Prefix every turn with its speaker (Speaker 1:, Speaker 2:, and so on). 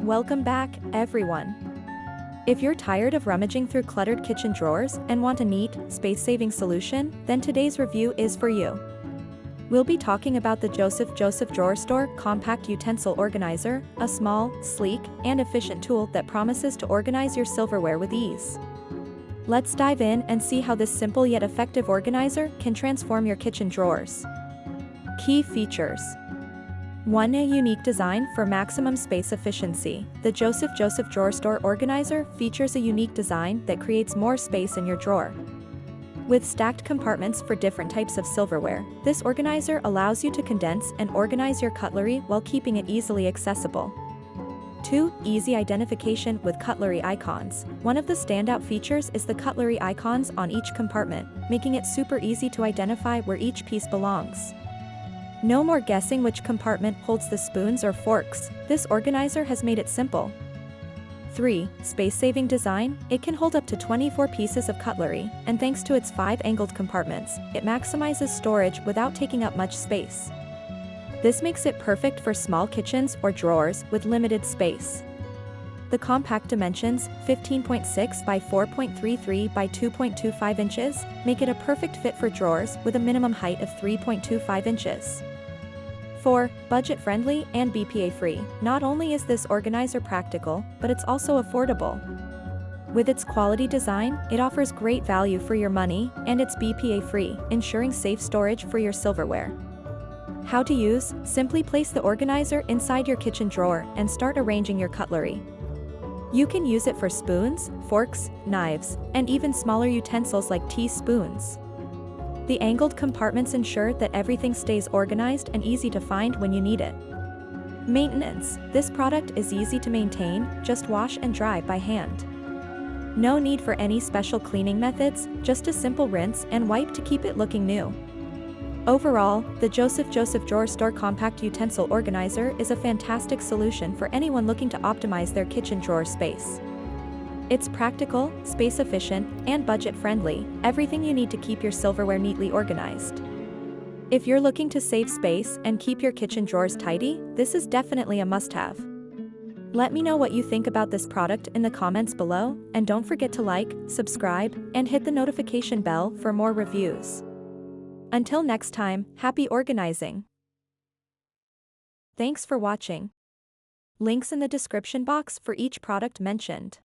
Speaker 1: Welcome back, everyone. If you're tired of rummaging through cluttered kitchen drawers and want a neat, space-saving solution, then today's review is for you. We'll be talking about the Joseph DrawerStore Compact Utensil Organizer, a small, sleek, and efficient tool that promises to organize your silverware with ease. Let's dive in and see how this simple yet effective organizer can transform your kitchen drawers. Key features. 1. A unique design for maximum space efficiency. The Joseph DrawerStore Organizer features a unique design that creates more space in your drawer. With stacked compartments for different types of silverware, this organizer allows you to condense and organize your cutlery while keeping it easily accessible. 2. Easy identification with cutlery icons. One of the standout features is the cutlery icons on each compartment, making it super easy to identify where each piece belongs. No more guessing which compartment holds the spoons or forks. This organizer has made it simple. 3. Space-saving design. It can hold up to 24 pieces of cutlery, and thanks to its 5 angled compartments, it maximizes storage without taking up much space. This makes it perfect for small kitchens or drawers with limited space. The compact dimensions, 15.6 by 4.33 by 2.25 inches, make it a perfect fit for drawers with a minimum height of 3.25 inches. 4. Budget-friendly and BPA-free. Not only is this organizer practical, but it's also affordable. With its quality design, it offers great value for your money, and it's BPA-free, ensuring safe storage for your silverware. How to use? Simply place the organizer inside your kitchen drawer and start arranging your cutlery. You can use it for spoons, forks, knives, and even smaller utensils like teaspoons. The angled compartments ensure that everything stays organized and easy to find when you need it. Maintenance. This product is easy to maintain, just wash and dry by hand. No need for any special cleaning methods, just a simple rinse and wipe to keep it looking new. Overall, the Joseph DrawerStore Compact Utensil Organizer is a fantastic solution for anyone looking to optimize their kitchen drawer space. It's practical, space-efficient, and budget-friendly, everything you need to keep your silverware neatly organized. If you're looking to save space and keep your kitchen drawers tidy, this is definitely a must-have. Let me know what you think about this product in the comments below, and don't forget to like, subscribe, and hit the notification bell for more reviews. Until next time, happy organizing! Thanks for watching. Links in the description box for each product mentioned.